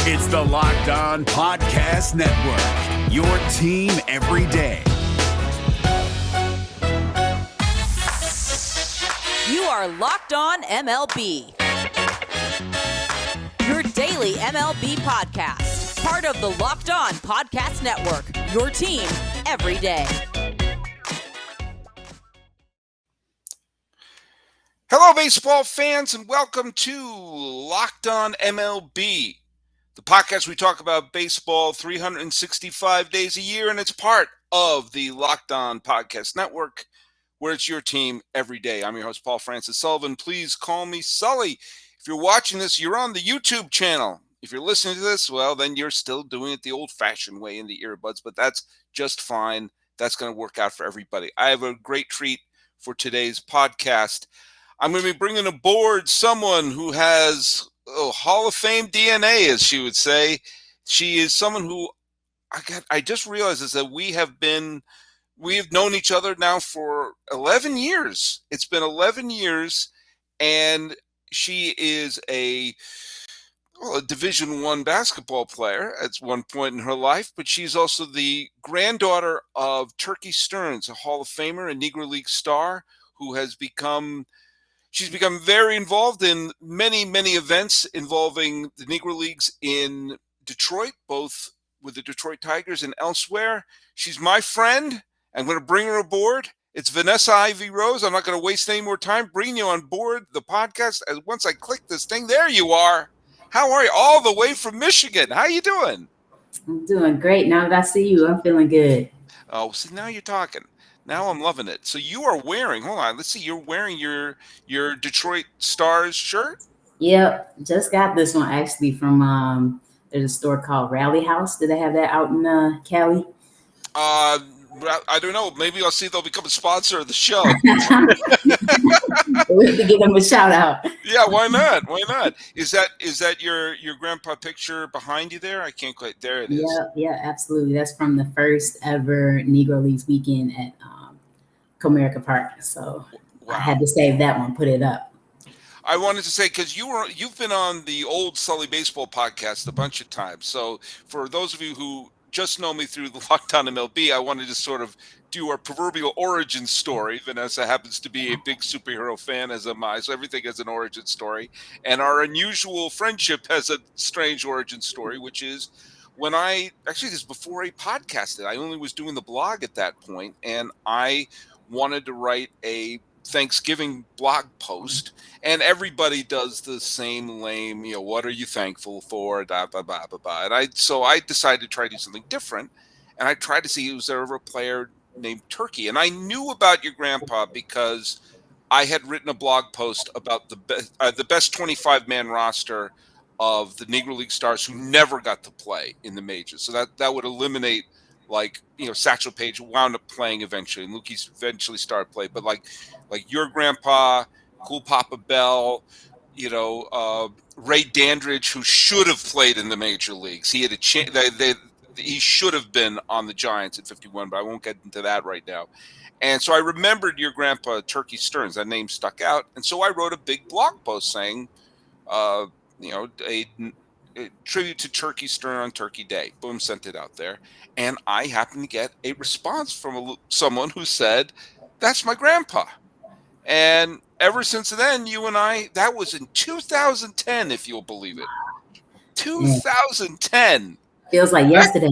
It's the Locked On Podcast Network, your team every day. You are Locked On MLB, your daily MLB podcast. Part of the Locked On Podcast Network, your team every day. Hello, baseball fans, and welcome to Locked On MLB, the podcast we talk about baseball 365 days a year, and it's part of the Locked On Podcast Network, where it's your team every day. I'm your host, Paul Francis Sullivan. Please call me Sully. If you're watching this, you're on the YouTube channel. If you're listening to this, well, then you're still doing it the old-fashioned way in the earbuds, but that's just fine. That's going to work out for everybody. I have a great treat for today's podcast. I'm going to be bringing aboard someone who has Hall of Fame DNA, as she would say. She is someone who I just realized is that we have known each other now for 11 years. It's been 11 years, and she is a Division I basketball player at one point in her life, but she's also the granddaughter of Turkey Stearnes, a Hall of Famer, a Negro Leagues star who has She's become very involved in many, many events involving the Negro Leagues in Detroit, both with the Detroit Tigers and elsewhere. She's my friend. I'm going to bring her aboard. It's Vanessa Ivy Rose. I'm not going to waste any more time bringing you on board the podcast. As once I click this thing, there you are. How are you? All the way from Michigan. How you doing? I'm doing great. Now that I see you, I'm feeling good. Oh, see, now you're talking. Now I'm loving it. So you are wearing, hold on, let's see, you're wearing your Detroit Stars shirt? Yep, just got this one actually from, there's a store called Rally House. Do they have that out in Cali? I don't know. Maybe I'll see if they'll become a sponsor of the show. We have to give them a shout out. Yeah, why not? Why not? Is that your grandpa picture behind you there? I can't quite. There it is. Yeah, absolutely. That's from the first ever Negro Leagues weekend at Comerica Park. So wow. I had to save that one, put it up. I wanted to say, because you've been on the old Sully Baseball podcast a bunch of times. So for those of you who just know me through the Locked On MLB, I wanted to sort of do our proverbial origin story. Vanessa happens to be a big superhero fan, as am I, so everything has an origin story. And our unusual friendship has a strange origin story, which is when this is before I podcasted. I only was doing the blog at that point, and I wanted to write a Thanksgiving blog post, and everybody does the same lame, what are you thankful for, blah, blah, blah, blah, blah. And I decided to try to do something different, and I tried to see was there ever a player named Turkey. And I knew about your grandpa because I had written a blog post about the best 25-man roster of the Negro League stars who never got to play in the majors. So that would eliminate, Satchel Paige wound up playing eventually, and Lukey eventually started playing. But like your grandpa, Cool Papa Bell, Ray Dandridge, who should have played in the major leagues. He had a chance. He should have been on the Giants at 51, but I won't get into that right now. And so I remembered your grandpa, Turkey Stearnes. That name stuck out, and so I wrote a big blog post saying, a tribute to Turkey Stearnes on Turkey Day. Boom, sent it out there. And I happened to get a response from someone who said, that's my grandpa. And ever since then, you and I, that was in 2010, if you'll believe it. 2010. Feels like yesterday.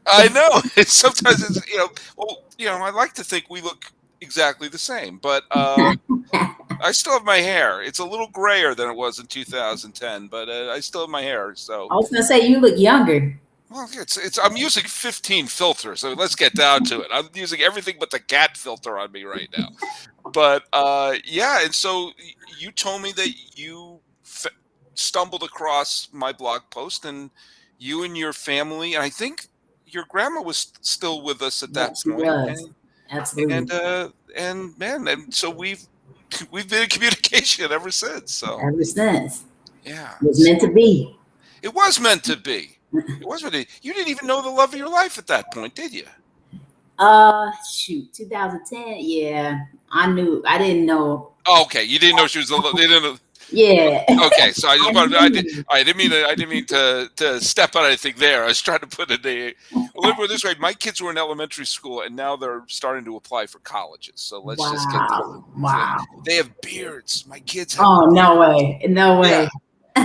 I know. Sometimes it's, I like to think we look exactly the same, but I still have my hair. It's a little grayer than it was in 2010, but I still have my hair. So I was gonna say you look younger. Well, I'm using 15 filters, so let's get down to it. I'm using everything but the cat filter on me right now. But and so you told me that you stumbled across my blog post, and you and your family, and I think your grandma was still with us at that point. Was. Absolutely. And so we've been in communication ever since. So ever since. Yeah. It was meant to be. It was meant to be. It was meant to be. You didn't even know the love of your life at that point, did you? 2010. Yeah, I didn't know. Oh, okay, you didn't know she was. Yeah. Okay, so I just wanted. I didn't mean to step on anything there. I was trying to put it a. Well, let me put it this way: my kids were in elementary school, and now they're starting to apply for colleges. So let's just get to. Wow. They have beards. My kids have. Oh, no way. No way. Yeah.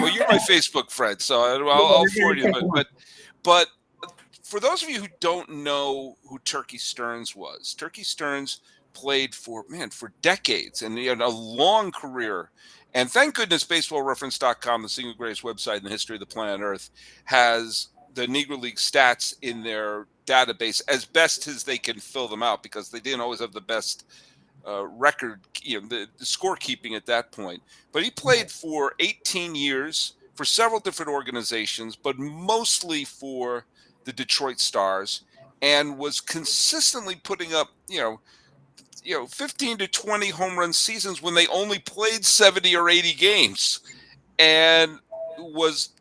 Well, you're my Facebook friend, so I'll forward you. But for those of you who don't know who Turkey Stearnes was, Turkey Stearnes played for decades, and he had a long career. And thank goodness BaseballReference.com, the single greatest website in the history of the planet Earth, has the Negro League stats in their database as best as they can fill them out, because they didn't always have the best record, the scorekeeping at that point. But he played for 18 years for several different organizations, but mostly for the Detroit Stars, and was consistently putting up, 15 to 20 home run seasons when they only played 70 or 80 games, and was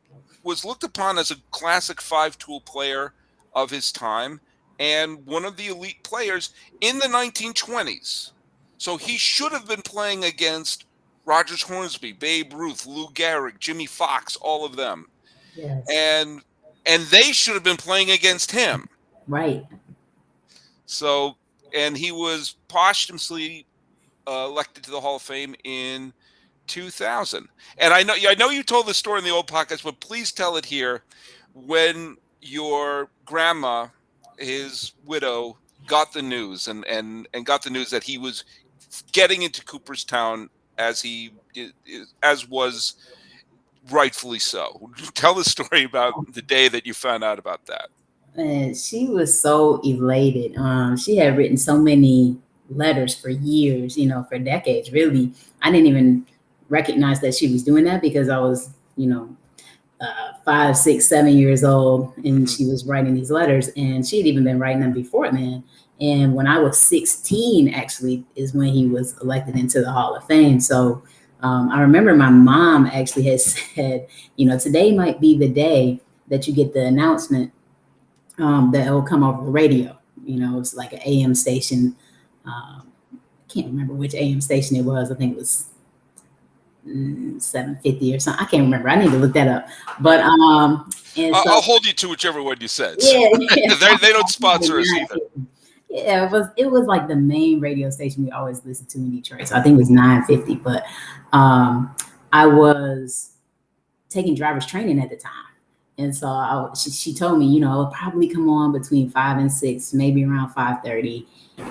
looked upon as a classic five-tool player of his time and one of the elite players in the 1920s. So he should have been playing against Rogers Hornsby, Babe Ruth, Lou Gehrig, Jimmy Fox, all of them. Yes. And they should have been playing against him. Right. So, and he was posthumously elected to the Hall of Fame in 2000. And I know you told the story in the old podcast, but please tell it here. When your grandma, his widow, got the news and got the news that he was getting into Cooperstown, as was rightfully so. Tell the story about the day that you found out about that. And she was so elated. She had written so many letters for years, for decades, really. I didn't even recognize that she was doing that because I was, 5, 6, 7 years old, and she was writing these letters, and she had even been writing them before then. And when I was 16, actually, is when he was elected into the Hall of Fame. So I remember my mom actually had said, today might be the day that you get the announcement that will come over the radio. It's like an AM station. I can't remember which AM station it was. I think it was 750 or something. I can't remember. I need to look that up. But I'll hold you to whichever one you said. Yeah. They don't sponsor us either. Yeah, it was like the main radio station we always listened to in Detroit. So I think it was 950. But I was taking driver's training at the time. And so she told me, it'll probably come on between 5 and 6, maybe around 5:30.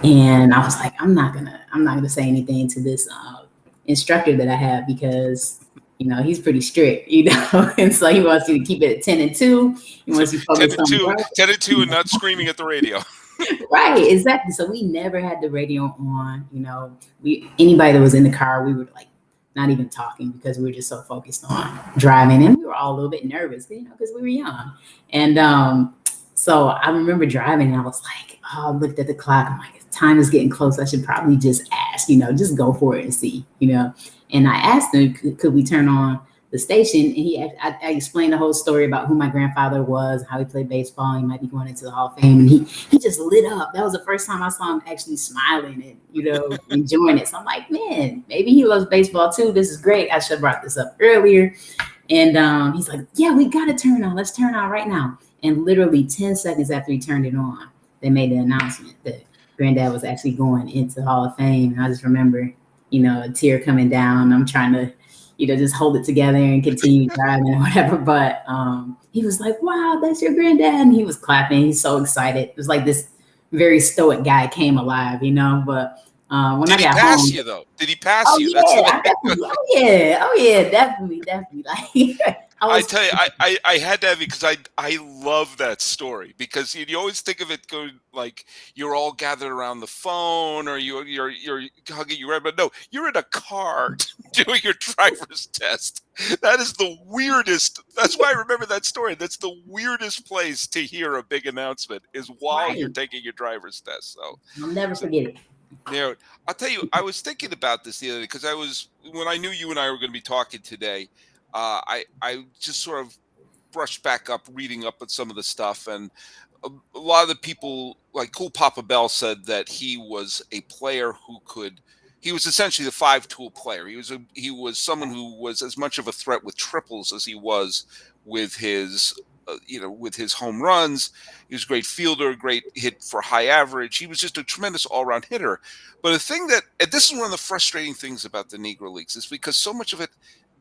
And I was like, I'm not gonna say anything to this instructor that I have, because he's pretty strict, and so he wants you to keep it at 10 and 2. He wants you to focus 10 and 2 and not screaming at the radio. Right, exactly. So we never had the radio on. Anybody that was in the car, we were like not even talking, because we were just so focused on driving, and we were all a little bit nervous, because we were young. And so I remember driving, and I was like, I looked at the clock. I'm like, time is getting close. I should probably just ask, just go for it and see, And I asked him, could we turn on the station? And I explained the whole story about who my grandfather was, how he played baseball. He might be going into the Hall of Fame. And he just lit up. That was the first time I saw him actually smiling and, enjoying it. So I'm like, man, maybe he loves baseball too. This is great. I should have brought this up earlier. And he's like, yeah, we got to turn on. Let's turn on right now. And literally 10 seconds after he turned it on, they made the announcement that Granddad was actually going into the Hall of Fame. And I just remember, a tear coming down. I'm trying to, just hold it together and continue driving or whatever. But he was like, wow, that's your granddad. And he was clapping. He's so excited. It was like this very stoic guy came alive, But when I got home. Did he pass you, though? Did he pass you? Yeah, oh, yeah, definitely. Like, I tell you, I had to have it, because I love that story, because you always think of it going like you're all gathered around the phone, or you're hugging your but no, you're in a car doing your driver's test. That is the weirdest. That's why I remember that story. That's the weirdest place to hear a big announcement, is while you're taking your driver's test. So I'll never forget it. I'll tell you, I was thinking about this the other day, because when I knew you and I were going to be talking today. I just sort of brushed back up, reading up on some of the stuff, and a lot of the people, like Cool Papa Bell, said that he was a player who he was essentially the 5-tool player. He was someone who was as much of a threat with triples as he was with his with his home runs. He was a great fielder, great hit for high average. He was just a tremendous all-around hitter. But the thing and this is one of the frustrating things about the Negro Leagues, is because so much of it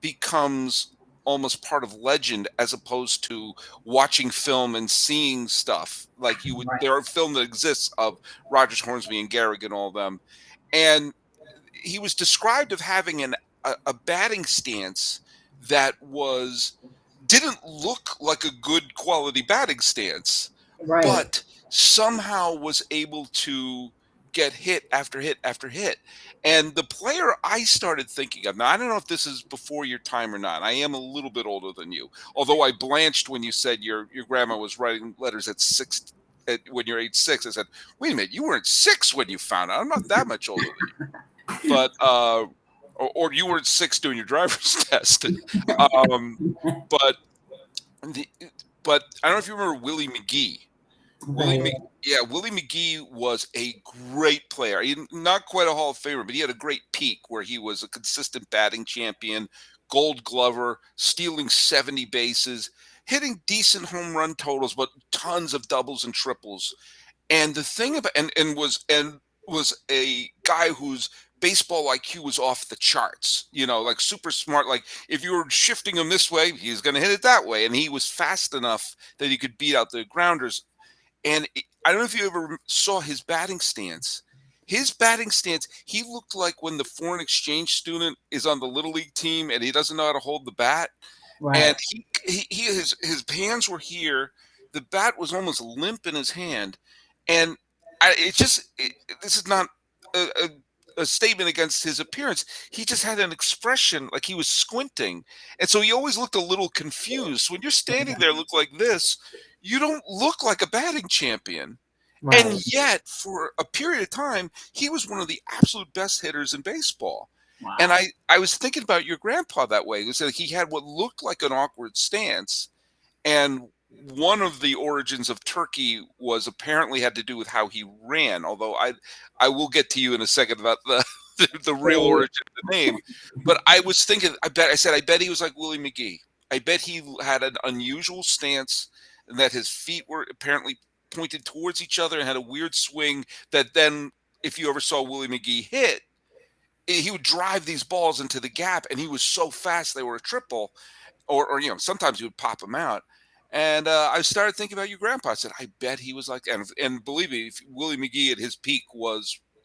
becomes almost part of legend as opposed to watching film and seeing stuff like you would. Right. There are film that exists of Rogers, Hornsby, and Gehrig and all of them. And he was described of having a batting stance that didn't look like a good quality batting stance, Right. but somehow was able to get hit after hit after hit. And the player I started thinking of, now I don't know if this is before your time or not. I am a little bit older than you, although I blanched when you said your grandma was writing letters at 6 when you're age 6. I said, wait a minute, you weren't 6 when you found out. I'm not that much older than you. But or you weren't 6 doing your driver's test. But I don't know if you remember Willie Mcgee. Right. Willie Mcgee was a great player. Not quite a Hall of Famer, but he had a great peak where he was a consistent batting champion, Gold Glover, stealing 70 bases, hitting decent home run totals, but tons of doubles and triples. And the thing about and was a guy whose baseball IQ was off the charts, like super smart. Like if you were shifting him this way, he's going to hit it that way. And he was fast enough that he could beat out the grounders. And I don't know if you ever saw his batting stance. His batting stance, he looked like when the foreign exchange student is on the Little League team and he doesn't know how to hold the bat. Right. And his hands were here. The bat was almost limp in his hand. And this is not a statement against his appearance. He just had an expression like he was squinting. And so he always looked a little confused. When you're standing there, look like this, you don't look like a batting champion. Right. And yet, for a period of time, he was one of the absolute best hitters in baseball. Wow. And I was thinking about your grandpa that way. It was that he had what looked like an awkward stance. And one of the origins of Turkey was apparently had to do with how he ran. Although I will get to you in a second about the real origin of the name. But I was thinking, I bet he was like Willie Mcgee. I bet he had an unusual stance and that his feet were apparently pointed towards each other and had a weird swing that then, if you ever saw Willie Mcgee hit, he would drive these balls into the gap, and he was so fast they were a triple, or sometimes he would pop them out. And I started thinking about your grandpa. I said, I bet he was like, and believe me, Willie Mcgee at his peak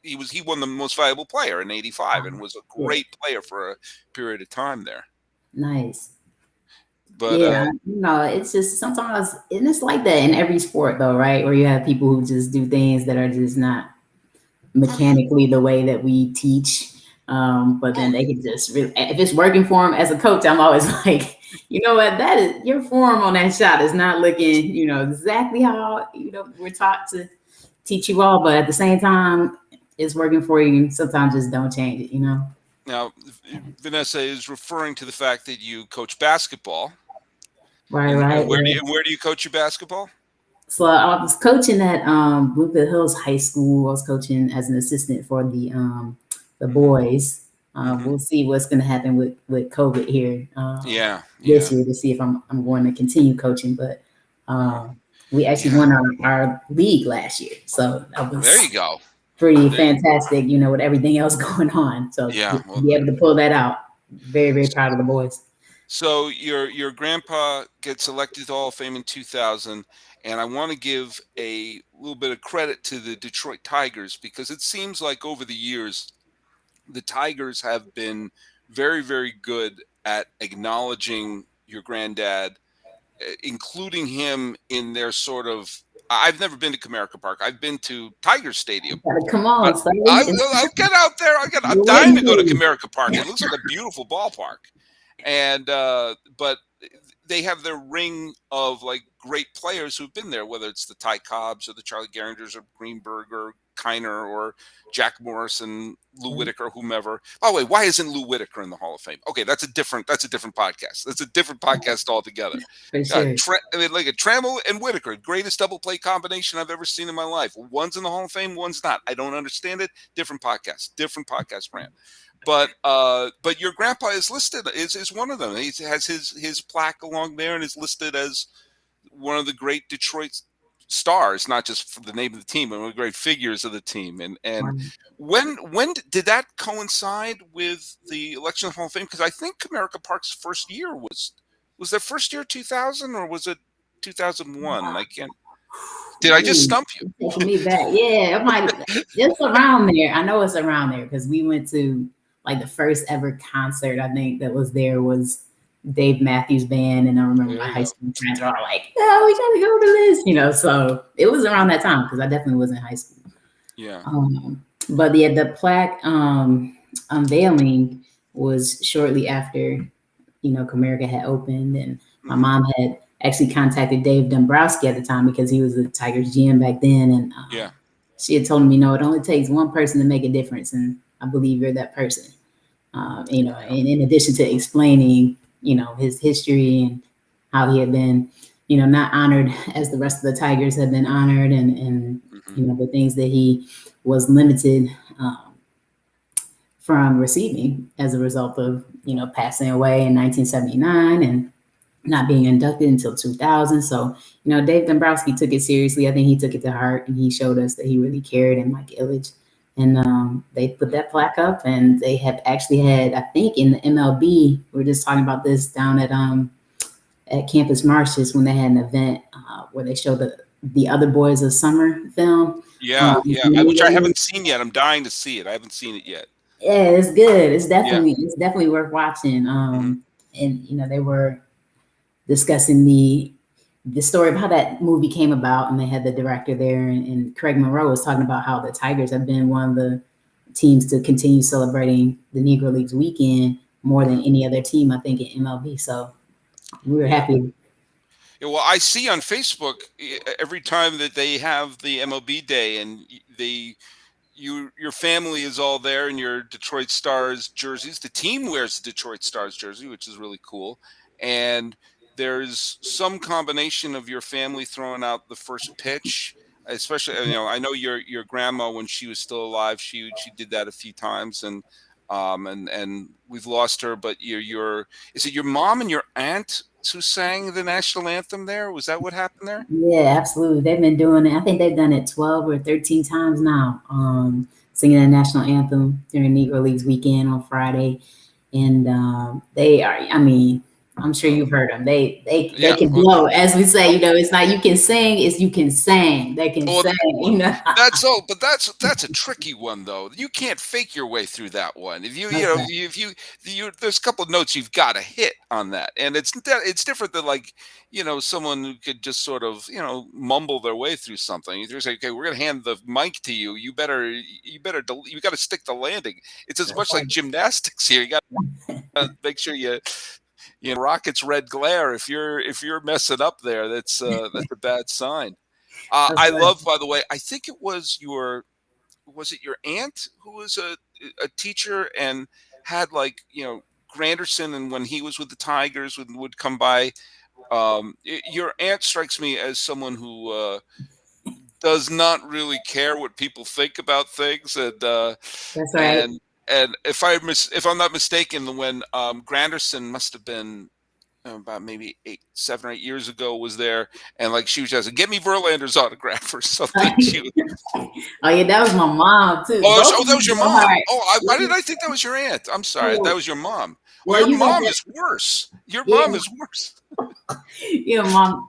he won the most valuable player in '85 and was a great player for a period of time there. Nice. But it's just sometimes, and it's like that in every sport though, right? Where you have people who just do things that are just not mechanically the way that we teach. But then they can just really, if it's working for them as a coach, I'm always like, you know what, that is your form on that shot is not looking, exactly how, we're taught to teach you all, but at the same time, it's working for you. Sometimes just don't change it, Now, Vanessa is referring to the fact that you coach basketball. Right. And where do you coach your basketball? So I was coaching at Bluefield Hills High School. I was coaching as an assistant for the boys. We'll see what's going to happen with COVID here this year to see if I'm going to continue coaching. But we actually won our league last year, so that was there you go. Pretty fantastic, with everything else going on. So to be able to pull that out, very, very proud of the boys. So your grandpa gets elected to Hall of Fame in 2000, and I want to give a little bit of credit to the Detroit Tigers because it seems like over the years, the Tigers have been very, very good at acknowledging your granddad, including him in their sort of. I've never been to Comerica Park. I've been to Tiger Stadium. Come on, I'll get out there. I'm dying to go to Comerica Park. It looks like a beautiful ballpark. And but they have their ring of like great players who've been there, whether it's the Ty Cobbs or the Charlie Geringers or Greenberg or Kiner or Jack Morris and Lou Whitaker, whomever. By the way, why isn't Lou Whitaker in the Hall of Fame? Okay, that's a different podcast. That's a different podcast altogether. For sure. Like a Trammell and Whitaker, greatest double play combination I've ever seen in my life. One's in the Hall of Fame, one's not. I don't understand it. Different podcast brand. But your grandpa is listed is one of them. He has his plaque along there and is listed as one of the great Detroit stars, not just for the name of the team, but one of the great figures of the team. And when did that coincide with the election of the Hall of Fame? Because I think Comerica Park's first year was their first year 2000 or was it 2001? I can't. Did I just stump you? Taking me back. Yeah, it's around there. I know it's around there because we went to like the first ever concert I think that was there was Dave Matthews Band, and I remember my high school friends were all like, "Oh, we gotta go to this," So it was around that time because I definitely was in high school. Yeah. But the plaque unveiling was shortly after, Comerica had opened, and my mom had actually contacted Dave Dombrowski at the time because he was the Tigers GM back then, and she had told him, it only takes one person to make a difference, and I believe you're that person. And in addition to explaining, his history and how he had been, not honored as the rest of the Tigers had been honored, and the things that he was limited from receiving as a result of, passing away in 1979 and not being inducted until 2000. So, Dave Dombrowski took it seriously. I think he took it to heart, and he showed us that he really cared, and Mike Ilitch. And they put that plaque up, and they have actually had, I think in the MLB, we were just talking about this down at Campus Martius when they had an event where they showed the Other Boys of Summer film. Which I haven't seen yet. I'm dying to see it. I haven't seen it yet. Yeah, it's good. It's definitely worth watching. And they were discussing the story of how that movie came about, and they had the director there, and Craig Monroe was talking about how the Tigers have been one of the teams to continue celebrating the Negro Leagues weekend more than any other team, I think, in MLB. So we were happy. Yeah, well, I see on Facebook every time that they have the MLB day, and your family is all there in your Detroit Stars jerseys. The team wears the Detroit Stars jersey, which is really cool, and there's some combination of your family throwing out the first pitch, especially, I know your grandma, when she was still alive, she did that a few times, and we've lost her, but is it your mom and your aunt who sang the national anthem there? Was that what happened there? Yeah, absolutely. They've been doing it. I think they've done it 12 or 13 times now, singing the national anthem during Negro Leagues weekend on Friday. And they are, I'm sure you've heard them. They can blow, as we say. It's not you can sing, it's you can sing. They can sing. That's all, but that's a tricky one though. You can't fake your way through that one. If there's a couple of notes you've got to hit on that, and it's different than like someone who could just sort of mumble their way through something. You're saying, okay, we're gonna hand the mic to you. You got to stick the landing. It's as much like gymnastics here. You got to make sure you Rocket's red glare. If you're messing up there, that's a bad sign. I love, by the way, I think it was your aunt who was a teacher and had Granderson, and when he was with the Tigers would come by. Your aunt strikes me as someone who does not really care what people think about things, and that's right. And if I'm not mistaken, when Granderson must have been about maybe 7 or 8 years ago was there, and she was just get me Verlander's autograph or something. Oh yeah, that was my mom too. Oh, that was your mom. Why did I think that was your aunt? I'm sorry, that was your mom. Well, your mom is worse. Your mom is worse.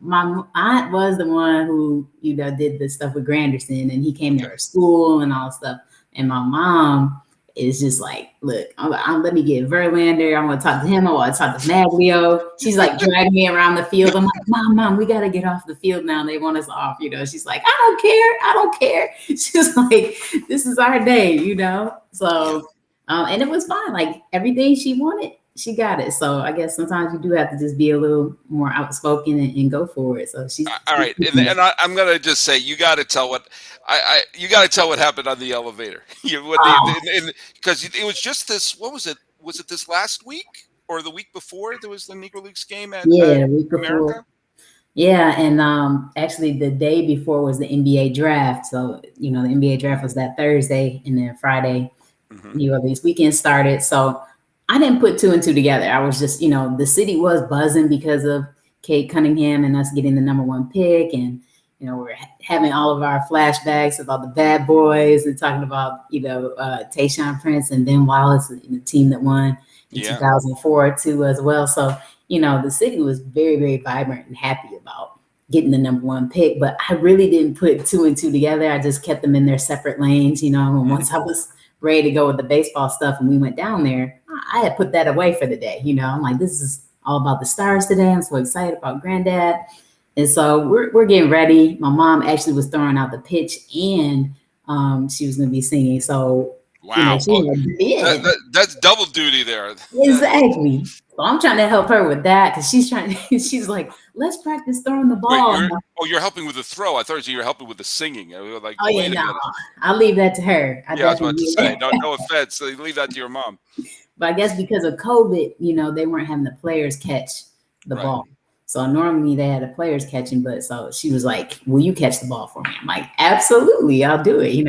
My aunt was the one who did the stuff with Granderson, and he came to her school and all that stuff. And my mom is just like, look, let me get Verlander. I want to talk to him. I want to talk to Maglio. She's dragging me around the field. I'm like, Mom, we got to get off the field now. They want us off. She's like, I don't care. She's like, this is our day, So, and it was fine. Everything she wanted, she got it. So I guess sometimes you do have to just be a little more outspoken and go for it. So she's all right. I'm gonna just say you got to tell what you got to tell what happened on the elevator. Because it was just this. What was it? Was it this last week or the week before? There was the Negro Leagues game at the week before. America. Yeah, and actually the day before was the NBA draft. So the NBA draft was that Thursday, and then Friday, these weekends started. So I didn't put two and two together. I was just, the city was buzzing because of Kate Cunningham and us getting the number 1 pick, and we're having all of our flashbacks about the bad boys and talking about Tayshaun Prince and Ben Wallace and the team that won in 2004 too as well. So the city was very, very vibrant and happy about getting the number 1 pick, but I really didn't put two and two together. I just kept them in their separate lanes, and once I was ready to go with the baseball stuff and we went down there, I had put that away for the day. I'm like, this is all about the Stars today. I'm so excited about Granddad. And so we're getting ready. My mom actually was throwing out the pitch and she was going to be singing. So, wow, that's double duty there. Exactly. So I'm trying to help her with that because she's like, let's practice throwing the ball. Wait, you're helping with the throw. I thought you were helping with the singing. I was like, oh, yeah, no. I'll leave that to her. I was about to say, no offense. So leave that to your mom. But I guess because of COVID, they weren't having the players catch the ball. So normally they had the players catching, but so she was like, will you catch the ball for me? I'm like, absolutely, I'll do it,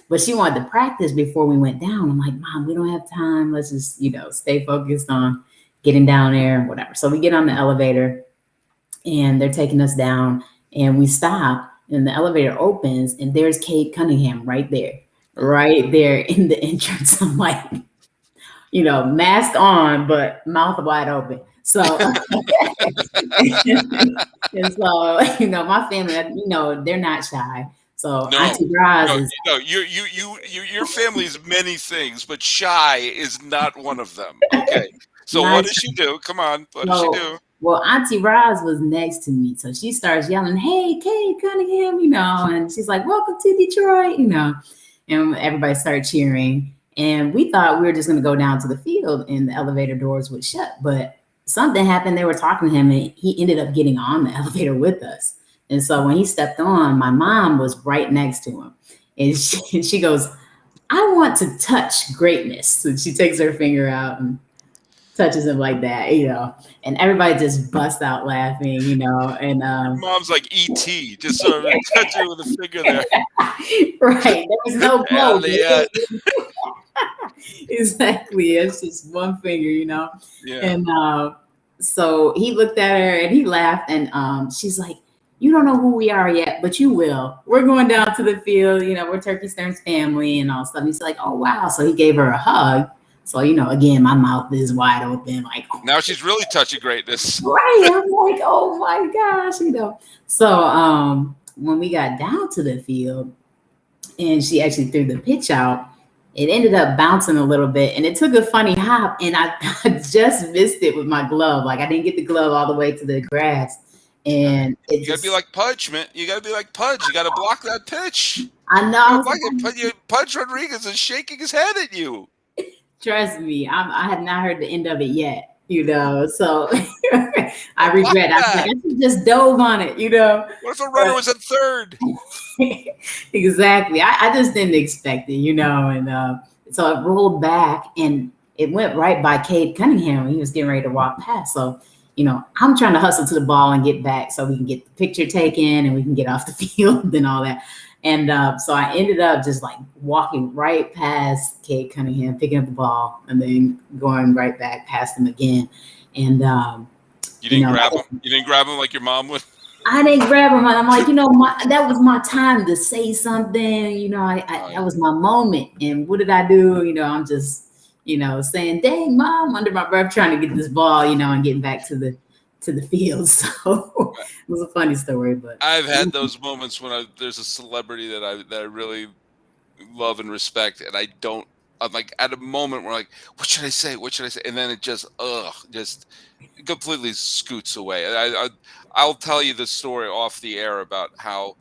But she wanted to practice before we went down. I'm like, Mom, we don't have time. Let's just, stay focused on getting down there and whatever. So we get on the elevator and they're taking us down and we stop and the elevator opens and there's Kate Cunningham right there in the entrance. I'm like, mask on, but mouth wide open. So, and so, my family, they're not shy. So Auntie Roz your family is many things, but shy is not one of them. Okay. So what does she do? Come on. What does she do? Well, Auntie Roz was next to me. So she starts yelling, hey, Kate Cunningham, and she's like, welcome to Detroit, and everybody started cheering. And we thought we were just going to go down to the field and the elevator doors would shut. But something happened. They were talking to him and he ended up getting on the elevator with us. And so when he stepped on, my mom was right next to him. And she goes, I want to touch greatness. So she takes her finger out and touches him like that, and everybody just busts out laughing, and Mom's like E.T., just sort of touch her with a finger there. Right. There was no blow. Exactly. It's just one finger, Yeah. And so he looked at her and he laughed and she's like, you don't know who we are yet, but you will. We're going down to the field, we're Turkey Stearnes family and all stuff. And he's like, oh wow. So he gave her a hug. So, again, my mouth is wide open. Like, oh, now she's really touching greatness. Right. I'm like, oh my gosh, So when we got down to the field and she actually threw the pitch out, it ended up bouncing a little bit and it took a funny hop and I just missed it with my glove. Like I didn't get the glove all the way to the grass. And you gotta be like Pudge, man. You gotta be like Pudge. You gotta block that pitch. I know. Pudge Rodriguez is shaking his head at you. Trust me, I have not heard the end of it yet, so I regret. I just dove on it, What if a runner was at third? Exactly. I just didn't expect it, and so it rolled back and it went right by Kate Cunningham when he was getting ready to walk past. So, I'm trying to hustle to the ball and get back so we can get the picture taken and we can get off the field and all that. And so I ended up just like walking right past Kate Cunningham, picking up the ball, and then going right back past him again. And you didn't grab him. You didn't grab him like your mom would. I didn't grab him. I'm like, that was my time to say something. That was my moment. And what did I do? I'm just, saying, "Dang, Mom," under my breath, trying to get this ball, and getting back to the field. So it was a funny story, but I've had those moments when there's a celebrity that I really love and respect, and I'm like at a moment where like, what should I say? What should I say? And then it just completely scoots away. I'll tell you the story off the air about how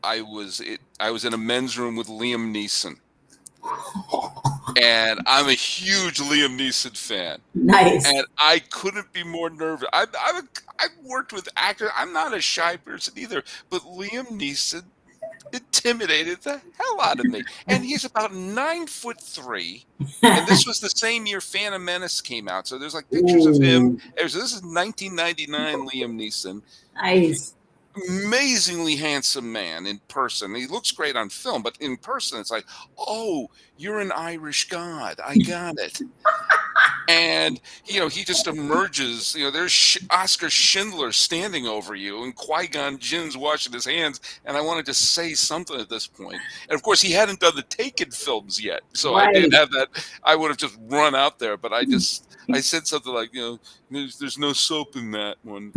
I was in a men's room with Liam Neeson. and I'm a huge Liam Neeson fan. Nice. And I couldn't be more nervous. I've worked with actors. I'm not a shy person either, but Liam Neeson intimidated the hell out of me. And he's about 9'3", and this was the same year Phantom Menace came out. So there's like pictures of him. Ooh, This is 1999 Liam Neeson. nice. Amazingly handsome man in person. He looks great on film, but in person, it's like, oh, you're an Irish god. I got it. And he just emerges. There's Oscar Schindler standing over you, and Qui-Gon Jinn's washing his hands. And I wanted to say something at this point. And of course, he hadn't done the Taken films yet, so I didn't have that. I would have just run out there, but I said something like, there's no soap in that one.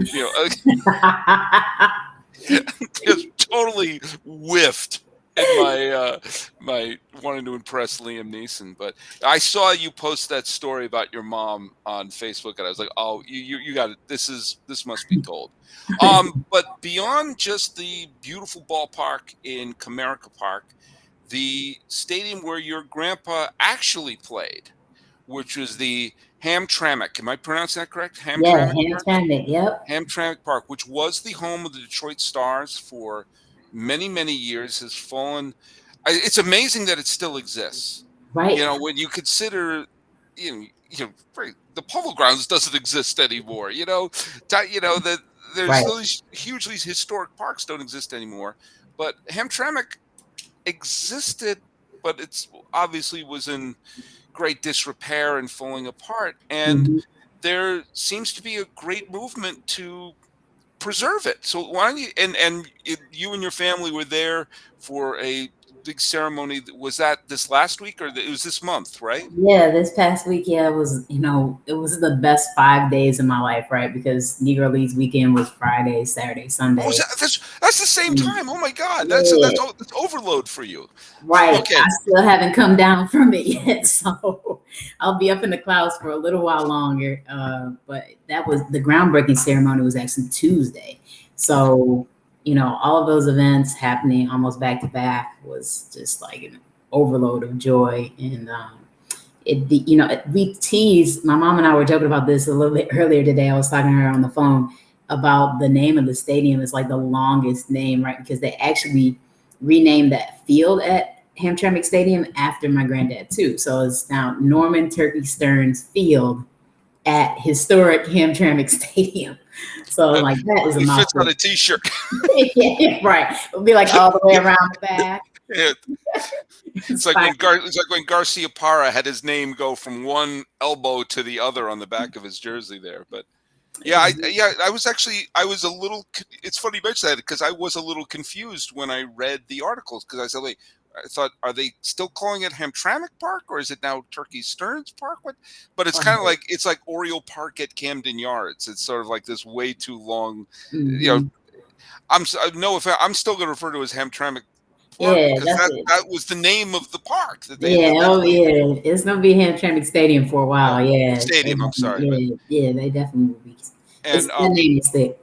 Just totally whiffed in my wanting to impress Liam Neeson. But I saw you post that story about your mom on Facebook, and I was like, oh, you got it. This must be told. But beyond just the beautiful ballpark in Comerica Park, the stadium where your grandpa actually played, which was the Hamtramck. Am I pronouncing that correct? Yeah, Hamtramck Park? Hamtramck. Yep. Hamtramck Park, which was the home of the Detroit Stars for many, many years, has fallen. It's amazing that it still exists. Right. When you consider, the Polo Grounds doesn't exist anymore. That there's Right. those hugely historic parks don't exist anymore. But Hamtramck existed, but it's obviously was in great disrepair and falling apart. And Mhm. there seems to be a great movement to preserve it. So why don't you and your family were there for a big ceremony? Was that this last week, or it was this month, right? Yeah, this past week, it was, it was the best 5 days of my life, right? Because Negro Leagues weekend was Friday, Saturday, Sunday. Oh, that's the same time. Oh my God, that's overload for you. Right. Okay. I still haven't come down from it yet. So I'll be up in the clouds for a little while longer. But the groundbreaking ceremony was actually Tuesday. So, all of those events happening almost back to back was just like an overload of joy. And we teased, my mom and I were joking about this a little bit earlier today. I was talking to her on the phone about the name of the stadium. It's like the longest name, right? Because they actually renamed that field at Hamtramck Stadium after my granddad too. So it's now Norman Turkey Stearnes Field at Historic Hamtramck Stadium. So like that is a It fits mouthful. on a T-shirt. Yeah, right. It'll be like all the way around the back. Yeah. It's like when Garcia Parra had his name go from one elbow to the other on the back of his jersey there. But I was a little. It's funny you mention that, because I was a little confused when I read the articles, because I said, wait, I thought, are they still calling it Hamtramck Park, or is it now Turkey Stearnes Park? What? But it's kind of like, it's like Oriole Park at Camden Yards. It's sort of like this way too long. Mhm. I'm still going to refer to it as Hamtramck Park, Yeah, because that was the name of the park that they. Yeah, it's gonna be Hamtramck Stadium for a while. Yeah, Stadium. I'm sorry. Yeah, they definitely will be. And The name is thick.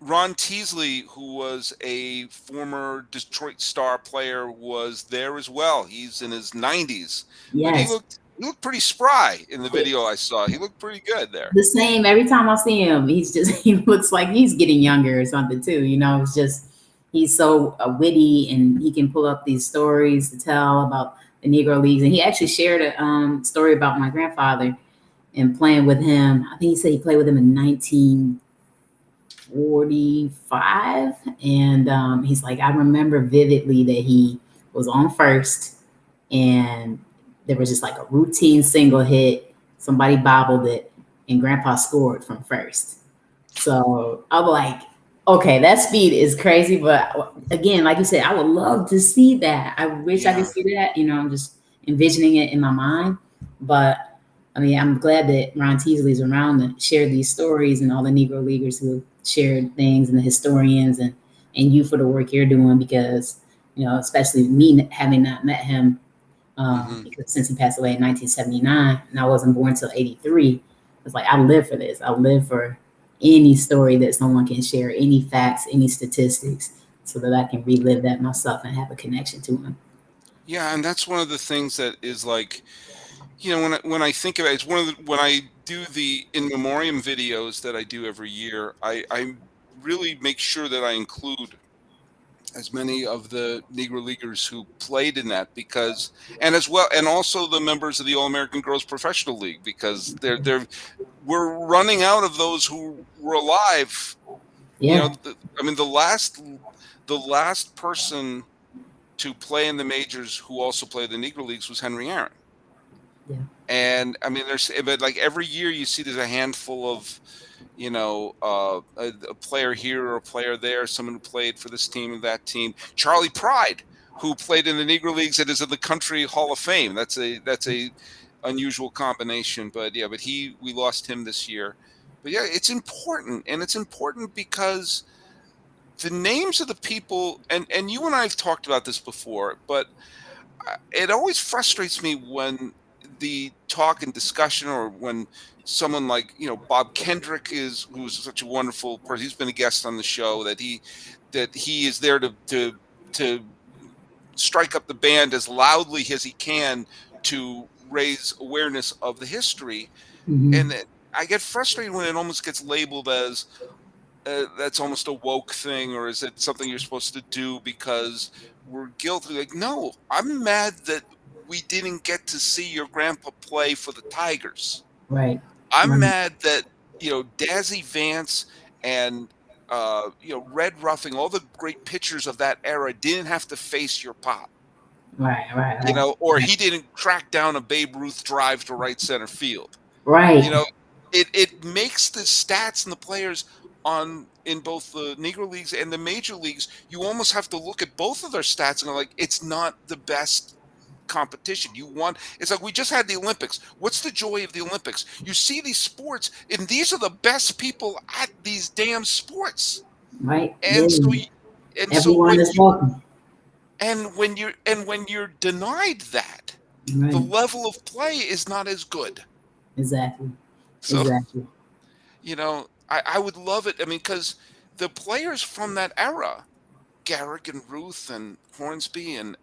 Ron Teasley, who was a former Detroit Star player, was there as well. He's in his 90s. Yes. But he looked pretty spry in the video I saw. He looked pretty good there. The same every time I see him. He looks like he's getting younger or something too. It's just he's so witty, and he can pull up these stories to tell about the Negro Leagues. And he actually shared a story about my grandfather and playing with him. I think he said he played with him in 1945, and he's like, I remember vividly that he was on first, and there was just like a routine single hit. Somebody bobbled it, and Grandpa scored from first. So I'm like, okay, that speed is crazy. But again, like you said, I would love to see that. I wish I could see that. I'm just envisioning it in my mind. But I mean, I'm glad that Ron Teasley's around to share these stories, and all the Negro Leaguers who have shared things, and the historians, and you for the work you're doing, because, especially me having not met him, because since he passed away in 1979, and I wasn't born until 83, it's like, I live for this. I live for any story that someone can share, any facts, any statistics, so that I can relive that myself and have a connection to him. Yeah, and that's one of the things that is like, when I think about it, it's one of the, when I do the in memoriam videos that I do every year, I really make sure that I include as many of the Negro Leaguers who played in that and as well, and also the members of the All-American Girls Professional League, because we're running out of those who were alive. Yeah. The last person to play in the majors who also played the Negro Leagues was Henry Aaron. Yeah. And but like every year you see there's a handful of, a player here or a player there, someone who played for this team and that team. Charlie Pride, who played in the Negro Leagues and is in the Country Hall of Fame. That's a unusual combination, but we lost him this year. But yeah, it's important, and it's important because the names of the people, and you and I have talked about this before, but it always frustrates me when the talk and discussion, or when someone like Bob Kendrick who's such a wonderful person. He's been a guest on the show. That he is there to strike up the band as loudly as he can to raise awareness of the history. Mm-hmm. And I get frustrated when it almost gets labeled as that's almost a woke thing, or is it something you're supposed to do because we're guilty? Like, no, I'm mad that we didn't get to see your grandpa play for the Tigers. Right. I'm mad that Dazzy Vance and Red Ruffing, all the great pitchers of that era, didn't have to face your pop. Right. Or he didn't track down a Babe Ruth drive to right center field. Right. It makes the stats and the players in both the Negro Leagues and the Major Leagues, you almost have to look at both of their stats and go like, it's not the best competition. It's like we just had the Olympics. What's the joy of the Olympics? You see these sports, and these are the best people at these damn sports. Right. And everyone is welcome. And when you're denied that, right. The level of play is not as good. Exactly. So, exactly. I would love it. I mean, because the players from that era, Garrick and Ruth and Hornsby and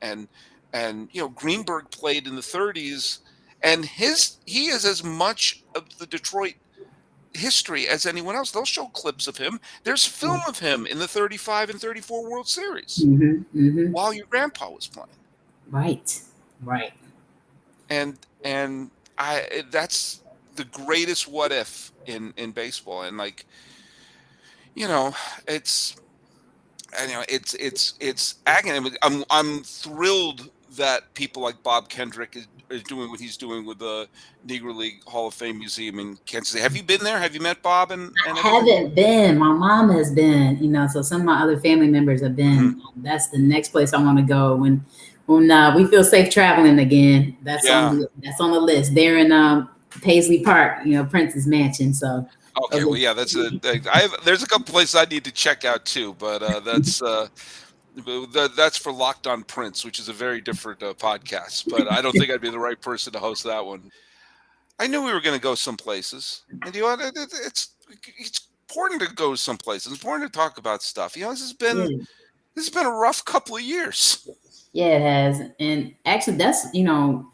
Greenberg played in the 30s, and he is as much of the Detroit history as anyone else. They'll show clips of him. There's film of him in the 35 and 34 World Series while your grandpa was playing. Right. And that's the greatest what if in baseball. And it's agony. I'm thrilled that people like Bob Kendrick is doing what he's doing with the Negro League Hall of Fame Museum in Kansas City. Have you been there? Have you met Bob? I haven't been. My mom has been. So some of my other family members have been. Mm-hmm. That's the next place I want to go when we feel safe traveling again. That's on the list. They're in Paisley Park, Prince's mansion. So. Okay, well, yeah, there's a couple places I need to check out too, but that's for Locked on Prince, which is a very different podcast. But I don't think I'd be the right person to host that one. I knew we were going to go some places, and it's important to go some places. It's important to talk about stuff. This has been a rough couple of years. Yeah, it has, and actually, that's to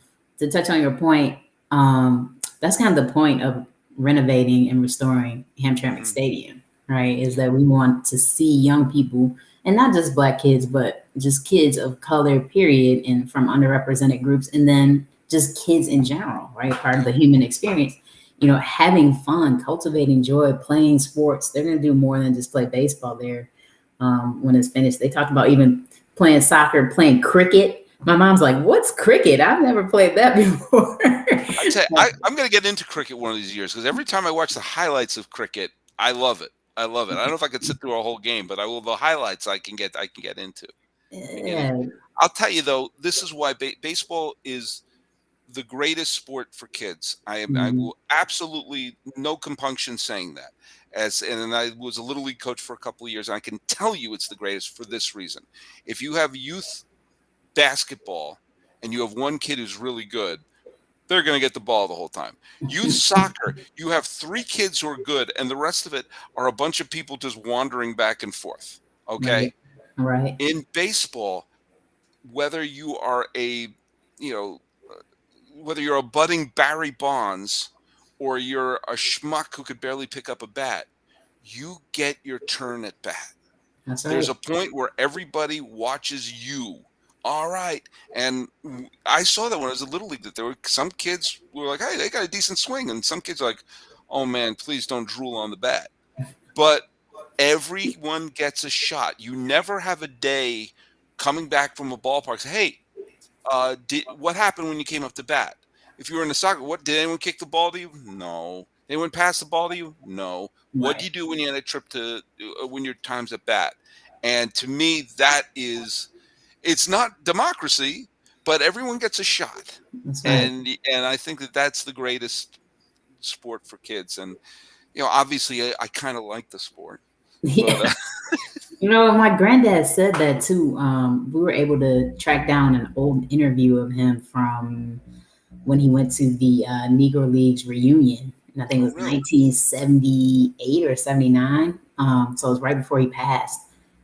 touch on your point. That's kind of the point of renovating and restoring Hamtramck Stadium, right? Is that we want to see young people, and not just Black kids, but just kids of color, period, and from underrepresented groups, and then just kids in general, right? Part of the human experience, having fun, cultivating joy, playing sports. They're going to do more than just play baseball there when it's finished. They talked about even playing soccer, playing cricket. My mom's like, what's cricket? I've never played that before. I'm going to get into cricket one of these years, because every time I watch the highlights of cricket, I love it. I don't know if I could sit through a whole game, but the highlights I can get into. Yeah. I'll tell you, though, this is why baseball is the greatest sport for kids. I will absolutely no compunction saying that. And I was a Little League coach for a couple of years, and I can tell you it's the greatest for this reason. If you have youth basketball and you have one kid who's really good, they're going to get the ball the whole time. Youth soccer, you have 3 kids who are good, and the rest of it are a bunch of people just wandering back and forth. Okay? Right. In baseball, whether you are a whether you're a budding Barry Bonds or you're a schmuck who could barely pick up a bat, you get your turn at bat. That's right. There's a point where everybody watches you. All right. And I saw that when I was a Little League, that there were some kids who were like, hey, they got a decent swing. And some kids are like, oh, man, please don't drool on the bat. But everyone gets a shot. You never have a day coming back from a ballpark say, hey, what happened when you came up to bat? If you were in the soccer, did anyone kick the ball to you? No. Anyone pass the ball to you? No. What do you do when you had a trip to when your time's at bat? And to me, that is, it's not democracy, but everyone gets a shot. That's right. And I think that that's the greatest sport for kids. And obviously, I kind of like the sport. Yeah. But, my granddad said that too. We were able to track down an old interview of him from when he went to the Negro Leagues reunion. And I think it was 1978 or 79. So it was right before he passed.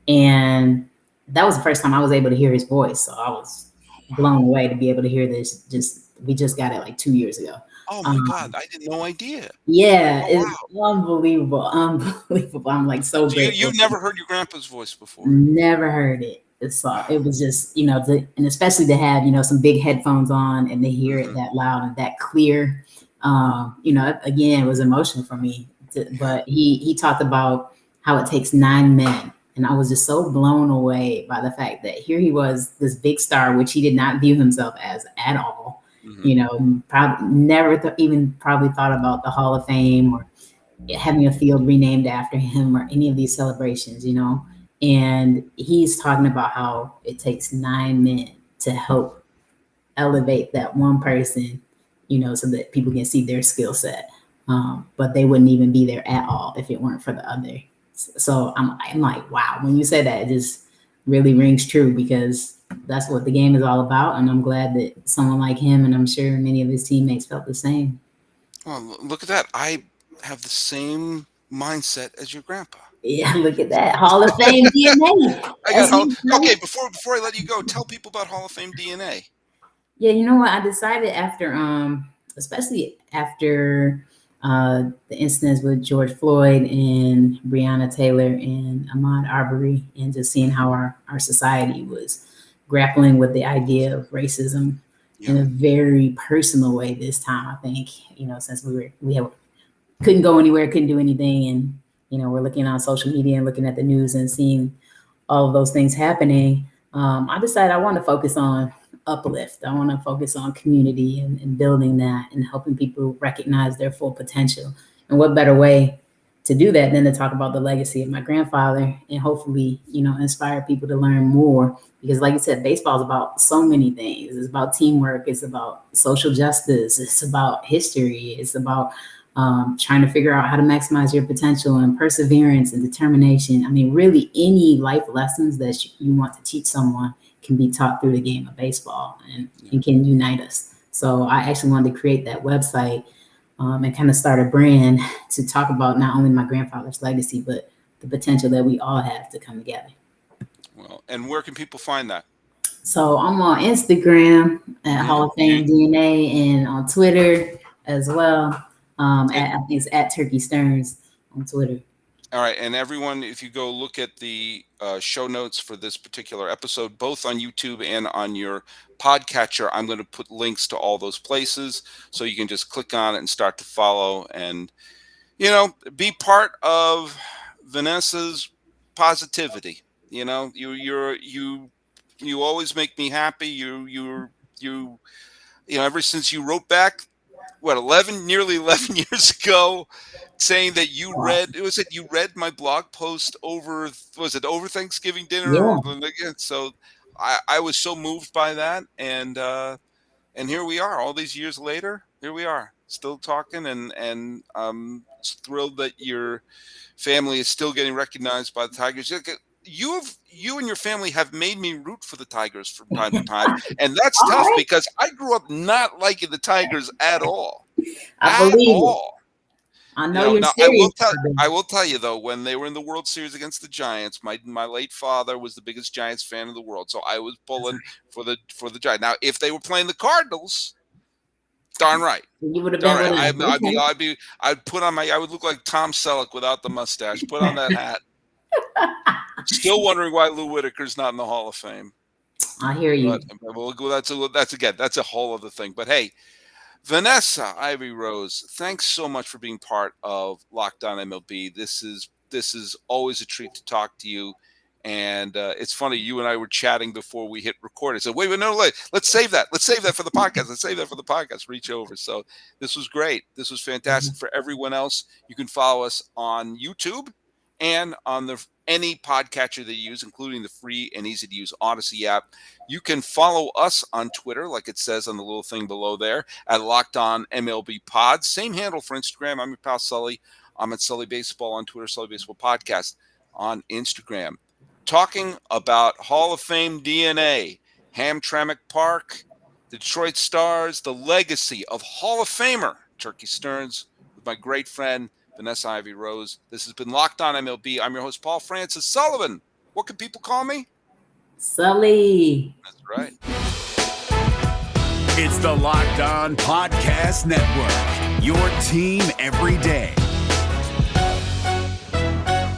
And that was the first time I was able to hear his voice. So I was blown away to be able to hear this. We just got it like 2 years ago. Oh my God, I had no idea. Yeah, it's unbelievable. I'm like so grateful. You've never heard your grandpa's voice before? Never heard it. It was just, and especially to have, some big headphones on and to hear it that loud and that clear. Again, it was emotional for me. But he talked about how it takes 9 men. And I was just so blown away by the fact that here he was, this big star, which he did not view himself as at all. Probably never probably thought about the Hall of Fame or having a field renamed after him or any of these celebrations, And he's talking about how it takes 9 men to help elevate that one person, so that people can see their skill set. But they wouldn't even be there at all if it weren't for the other. So I'm like, wow, when you say that, it just really rings true because that's what the game is all about. And I'm glad that someone like him, and I'm sure many of his teammates felt the same. Well, look at that. I have the same mindset as your grandpa. Yeah, look at that. Hall of Fame DNA. Okay, before I let you go, tell people about Hall of Fame DNA. Yeah, you know what? I decided after, especially after the incidents with George Floyd and Breonna Taylor and Ahmaud Arbery, and just seeing how our society was grappling with the idea of racism in a very personal way this time. I think, since we couldn't go anywhere, couldn't do anything, and we're looking on social media and looking at the news and seeing all of those things happening. I decided I want to focus on uplift. I want to focus on community and building that and helping people recognize their full potential. And what better way to do that than to talk about the legacy of my grandfather and hopefully, inspire people to learn more. Because like you said, baseball is about so many things. It's about teamwork. It's about social justice. It's about history. It's about trying to figure out how to maximize your potential and perseverance and determination. I mean, really any life lessons that you want to teach someone can be taught through the game of baseball and can unite us. So I actually wanted to create that website and kind of start a brand to talk about not only my grandfather's legacy, but the potential that we all have to come together. Well, and where can people find that? So I'm on Instagram at Hall of Fame DNA and on Twitter as well. I think it's at Turkey Stearnes on Twitter. All right. And everyone, if you go look at the show notes for this particular episode, both on YouTube and on your podcatcher, I'm going to put links to all those places so you can just click on it and start to follow and, be part of Vanessa's positivity. You always make me happy. You ever since you wrote back, nearly 11 years ago, saying that you read my blog post over Thanksgiving dinner? Yeah. So I was so moved by that, and here we are all these years later. Here we are still talking, and I'm thrilled that your family is still getting recognized by the Tigers. You and your family have made me root for the Tigers from time to time, and that's tough because I grew up not liking the Tigers at all. I believe it. I know you're serious. I will tell you though, when they were in the World Series against the Giants, my late father was the biggest Giants fan in the world, so I was pulling for the Giants. Now, if they were playing the Cardinals, Darn right. You would have Darn been right. with us. I would look like Tom Selleck without the mustache. Put on that hat. Still wondering why Lou Whitaker's not in the Hall of Fame. I hear you. But that's a whole other thing. But hey, Vanessa Ivy Rose, thanks so much for being part of Locked On MLB. This is always a treat to talk to you. And it's funny, you and I were chatting before we hit record. I said, wait, let's save that. Let's save that for the podcast. Reach over. So this was great. This was fantastic. For everyone else, you can follow us on YouTube and on any podcatcher that you use, including the free and easy to use Odyssey app. You can follow us on Twitter, like it says on the little thing below there, at Locked On MLB Pod. Same handle for Instagram. I'm your pal Sully. I'm at Sully Baseball on Twitter, Sully Baseball Podcast on Instagram. Talking about Hall of Fame DNA, Hamtramck Park, Detroit Stars, the legacy of Hall of Famer Turkey Stearnes, with my great friend Vanessa Ivy Rose. This has been Locked On MLB. I'm your host, Paul Francis Sullivan. What can people call me? Sully. That's right. It's the Locked On Podcast Network, your team every day.